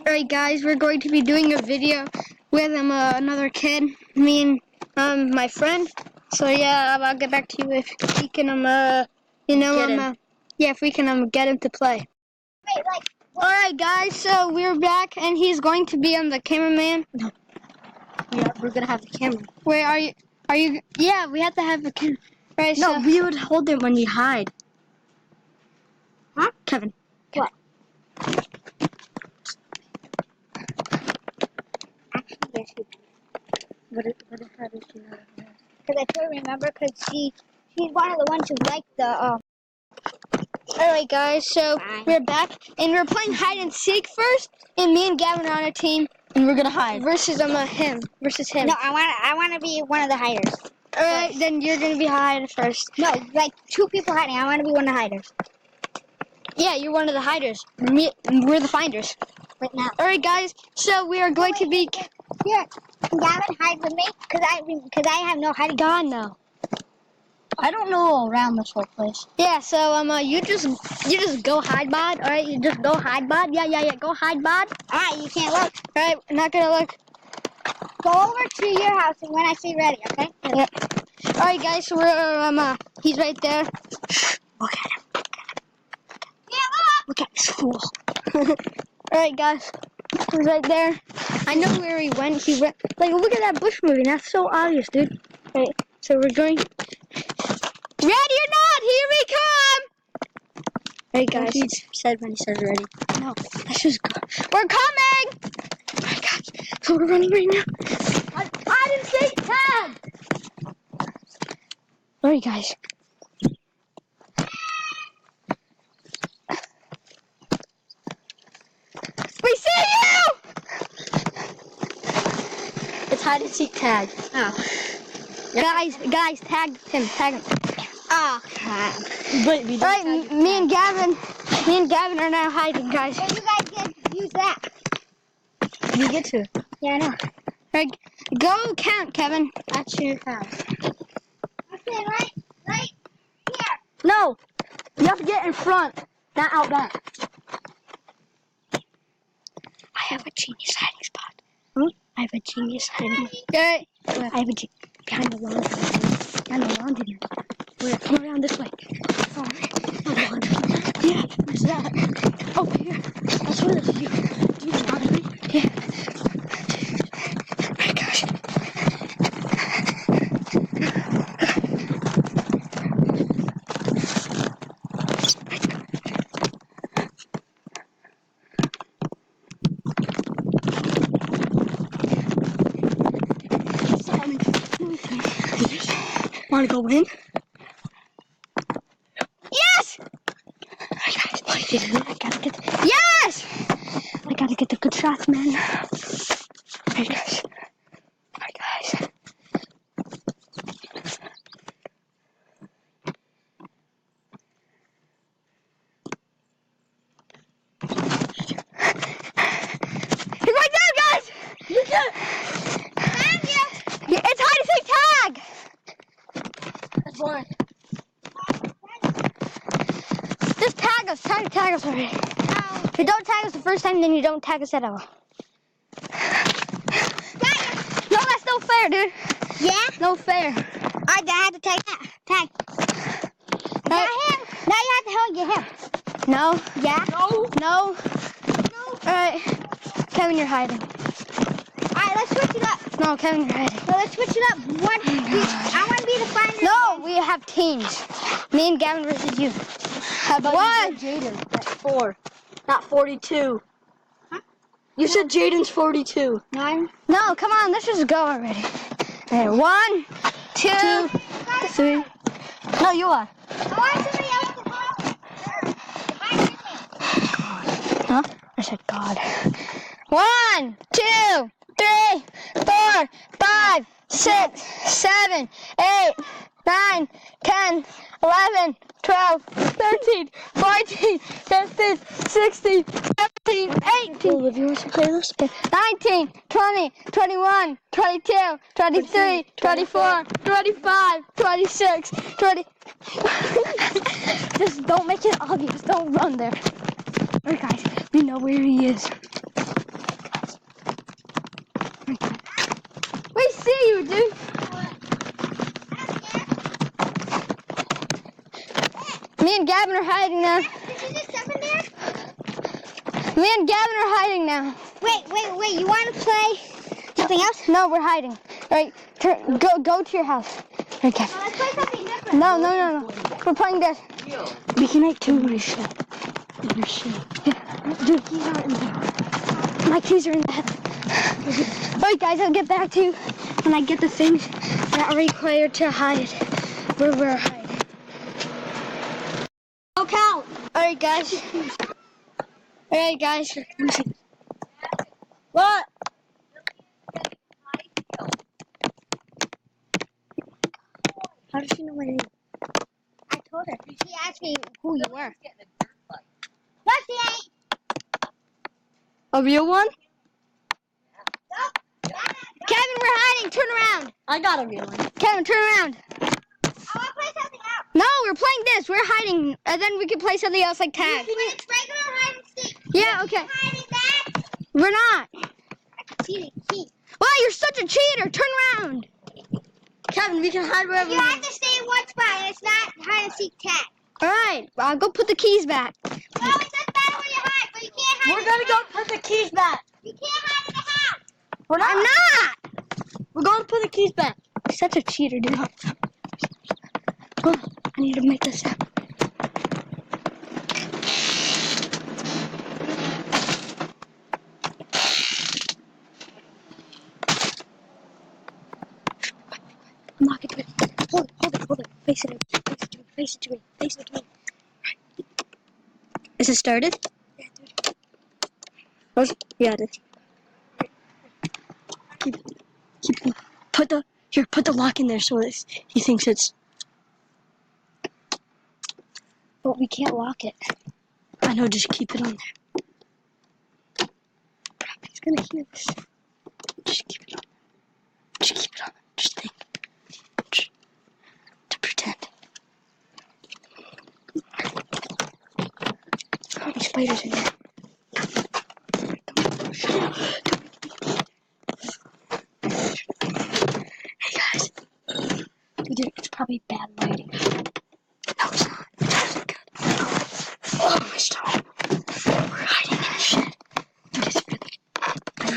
Alright guys, we're going to be doing a video with another kid, me and my friend. So yeah, I'll get back to you if we can if we can get him to play. Alright guys, so we're back and he's going to be on the cameraman. No. Yeah, we're gonna have the camera. Wait, are you yeah, we have to have the camera. Right, No, so we would hold it when we hide. Huh? Kevin. What? How does she know? Because I totally remember, because she's one of the ones who liked the, Alright guys, so Fine. we're back and we're playing hide and seek first, and me and Gavin are on a team And we're gonna hide. versus him. no, I want to be one of the hiders. Alright, then you're gonna be hiding first. No, like two people hiding. I want to be one of the hiders. Yeah, you're one of the hiders. We're the finders. Right now. Alright guys, so we are going to be... Here, can Gavin hide with me? Because I have no hiding. God, no. I don't know around this whole place. Yeah, so you just go hide, bod. Alright, you just go hide, bod. Yeah, go hide, bod. Alright, you can't look. Alright, I'm not gonna look. Go over to your house and when I say ready, okay? Yeah. Alright guys, so we're he's right there. Look at him. Yeah, look! Look at this fool. Alright guys, he's right there. I know where he went. He went, like, look at that bush moving. That's so obvious, dude. Alright, so we're going... Ready or not, here we come! Alright guys. He said when he says ready. No, let's just go. We're coming! Alright guys, so we're running right now. I didn't say tag! Alright guys. We see you! It's hide and seek tag. Guys, tag him. Oh, But we don't Alright, tag me and Gavin are now hiding, guys. so you guys get use that. You get to. Yeah, I know. Alright, go count, Kevin. That's your tag. Okay, right here. No! You have to get in front, not out back. I have a genius hiding spot. I have a genius hiding. Okay. I have a behind the laundry. Behind the laundry. Where? Come around this way. Oh, the laundry. Yeah, where's that? Over here. That's where it is. Do you have laundry? Yeah. Oh my gosh. Want to go in? Yes! I gotta get. Yes! I gotta get the good shots, man. Hey guys. Hi guys. He's right there, guys! You can. Thank you. Yeah, it's hide and seek tag! That's one. Just tag us. Try to tag us already. If you don't tag us the first time, then you don't tag us at all. No, that's no fair, dude. Yeah? No fair. I had to take that. Tag. Got him. Now you have to help get him. No. Yeah? No. Alright. Kevin, you're hiding. Alright, let's switch it up. No, Kevin, you're hiding. No, let's switch it up. I want to be the finder. No, we have teams. Me and Gavin versus you. How about One. you said Jaden? That's 4, not 42. Huh? You said Jaden's 42. 1. No, come on, let's just go already. Okay, 1, 2, 3. No, you are. I want somebody else to go. Huh? I said God. 1, 2, 3, 4, 5, 6, 7, 8, 9, 10, 11, 12, 13, 14, 15, 16, 17, 18. Olivia wants to play this. 19, 20, 21, 22, 23, 24, 25, 26, 20. Just don't make it obvious. Don't run there. Alright, guys, we know where he is. and Gavin are hiding now. Did you just step in there? Me and Gavin are hiding now. Wait. You want to play something else? No, we're hiding. All right, go to your house. Okay. Let's play something different. No. We're playing this. We can make two in your shed. In your shed. Dude, keys are in there. My keys are in the head. Alright guys, I'll get back to you when I get the things that are required to hide where we're hiding. Go count. Alright guys. What? How does she know my name? I told her. She asked me who you were. No, she ain't. A real one? No. Kevin, we're hiding. Turn around. I got a real one. Kevin, turn around. I want to play something else. No, we're playing this. We're hiding. And then we can play something else like tag. But it's regular hide and seek. Yeah, okay. Hiding that. We're not. Cheating. Wow, you're such a cheater. Turn around. Kevin, we can hide wherever You have to stay in one spot, and it's not hide and seek tag. Alright, I'll go put the keys back. No, it doesn't matter where you hide, but you can't hide. We're gonna go put the keys back. You can't hide in the house. We're not. I'm not. We're going to put the keys back. Such a cheater, dude. Oh, I need to make this up. Knock it to it. Hold it. Face it to me. Is it started? Yeah, dude. Yeah, it is. Put the lock in there so he thinks it's. But we can't lock it. I know, just keep it on there. He's gonna hear this. Just keep it on. Just think. To pretend. How many spiders in there? Hey guys. Dude, it's probably bad lighting. No, it's not. It's good. Oh, my stomach. We're hiding in a shed. Dude, it's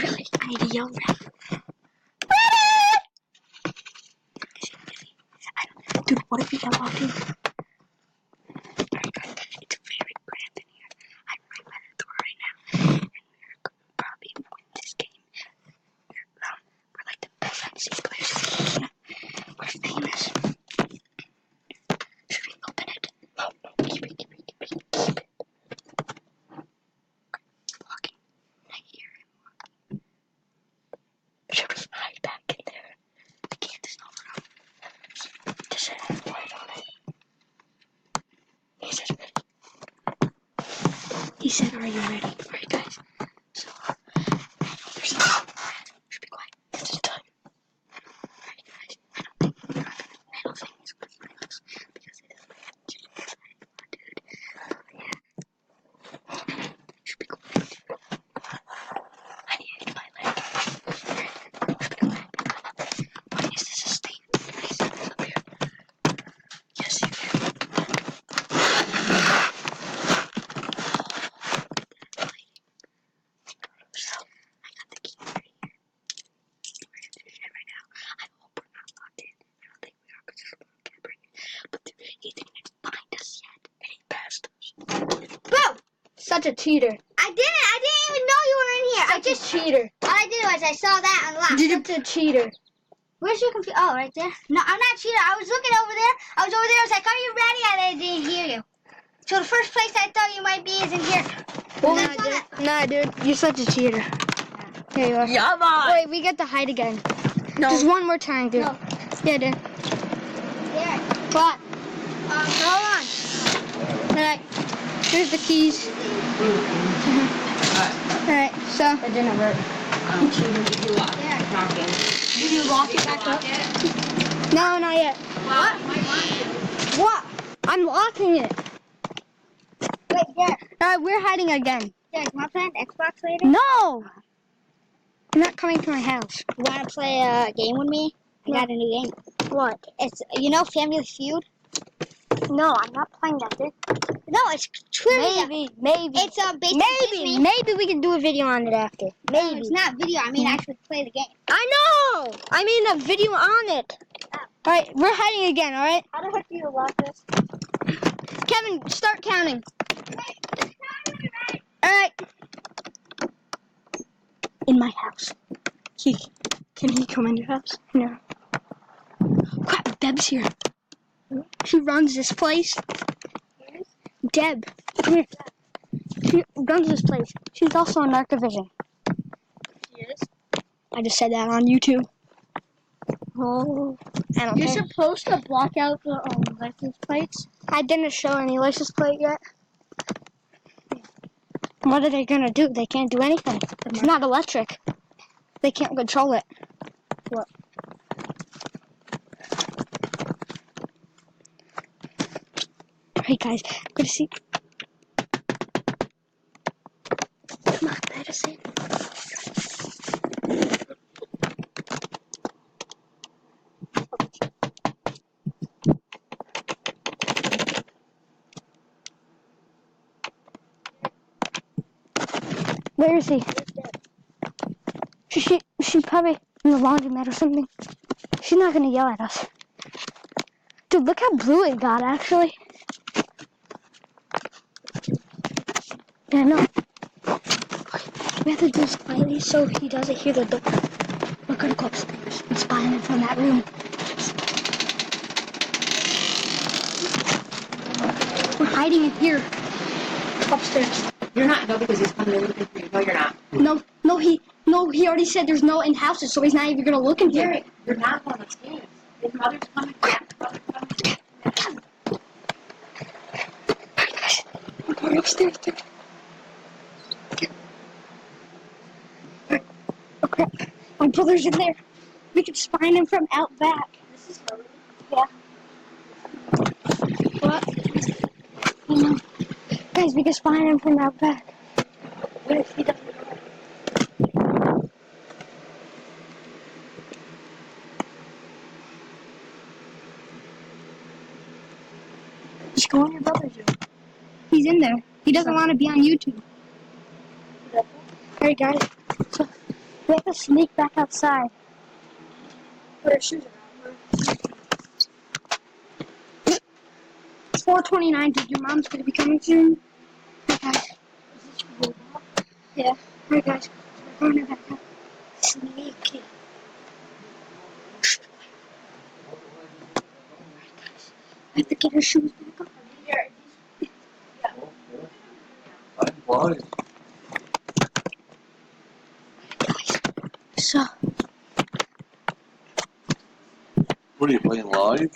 really. I need to yell now. Dude, what if we got locked in? It's very cramped in here. I'm right by the door right now. And we're probably win this game. We're like the best fantasy players. We're famous. Should we open it? No. Keep it. Walking. I hear him walking. Should we hide back in there? The can is not around. Does it have light on it? He said, are you ready? Alright, guys. So, there's should be quiet. It's just time. Alright, guys. I don't think it's good for us because it is like dude. Yeah. Should be quiet. I need to hit my leg. Alright. Should be quiet. What is this a state? Is it up here? Yes, you do. So, I got the key right here. We're gonna do it right now. I hope we're not locked in. I don't think we are because we're not gonna bring it. But dude, he didn't find us yet. And he passed us. Boom! Such a cheater. I didn't even know you were in here. I just cheater. all I did was I saw that unlocked. Such a cheater. Where's your computer? Oh, right there. No, I'm not cheating. I was looking over there. I was like, are you ready? And I didn't hear you. So the first place I thought you might be is in here. Nah, dude, you're such a cheater. Here you are. Yeah, man. Wait, we get to hide again. No. Just one more time, dude. No. Yeah, dude. There. What? Hold on. Alright. Here's the keys. Alright, so. It didn't work. There. Did you lock it back up? No, not yet. What? I'm locking it. Wait, there. Alright, we're hiding again. There. You want to play on Xbox later? No! You're not coming to my house. You want to play a game with me? I got a new game. What? It's, Family Feud? No, I'm not playing that, dude. No, it's trivia. Maybe. It's based on Disney. Maybe we can do a video on it after. No, Maybe. it's not video. I mean, actually play the game. I know! I mean a video on it. Alright, we're hiding again, alright? How the heck do you lock this? Kevin, start counting. Alright. In my house. Can he come in your house? No. Crap, Deb's here. She runs this place. Deb, come here. She runs this place. She's also on Narcovision. She is. I just said that on YouTube. Oh. I don't You're care. supposed to block out the license plates. I didn't show any license plate yet. What are they gonna do? They can't do anything. It's not electric. They can't control it. What? Alright guys, I'm gonna see. Come on, let us in. Where is he? She probably in the laundromat or something. She's not gonna yell at us. Dude, look how blue it got actually. Yeah, no. We have to do this quietly so he doesn't hear the door. We're gonna go upstairs and spy him from that room. We're hiding in here. Upstairs. You're not, no, because he's coming in looking for you. No, you're not. No, he already said there's no in houses, so he's not even gonna look in here. Gary, you're not on the stairs. His mother's coming. Mother's coming. Alright guys, we're going upstairs. Okay, my brother's in there. We can spy him from out back. This is her. Yeah. What? I know. Guys, we can spy him from out back. What if he doesn't know? Just go in your brother's room. He's in there. He doesn't want to be on YouTube. Alright guys, so we have to sneak back outside. Put her shoes around. It's 4:29, dude. Your mom's gonna be coming soon. Alright guys. Yeah. Alright guys, we're going back up. Sneaky. I have to get her shoes back on. I'm blind. So, What are you playing live?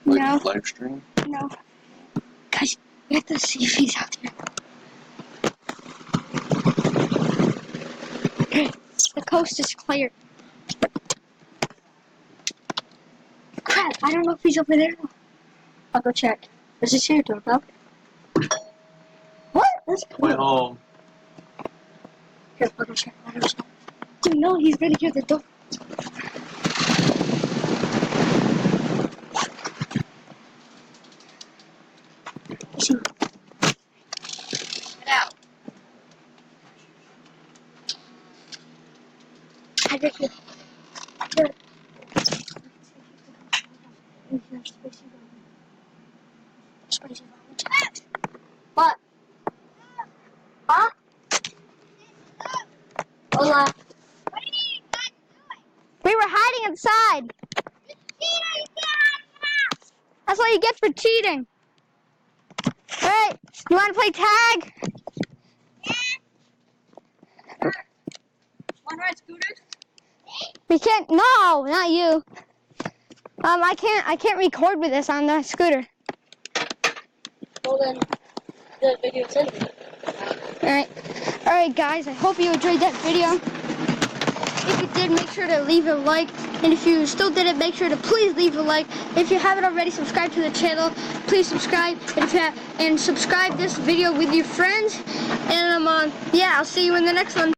No. Live stream? no. Guys, we have to see if he's out there. The coast is clear. Crap, I don't know if he's over there. I'll go check. There's a chair door, though. What? That's Way home. Here, I'll go check. Dude, no, he's gonna hear the door. See. Get out. I get you. What? Huh? Hola. What are you guys doing? We were hiding inside. That's what you get for cheating. Alright, you wanna play tag? One ride scooters? We can't, no, not you. I can't record with this on the scooter. Well, then, the video's ended. Alright guys, I hope you enjoyed that video. If you did, make sure to leave a like. And if you still didn't, make sure to please leave a like. If you haven't already subscribed to the channel, please subscribe. And subscribe this video with your friends. And yeah, I'll see you in the next one.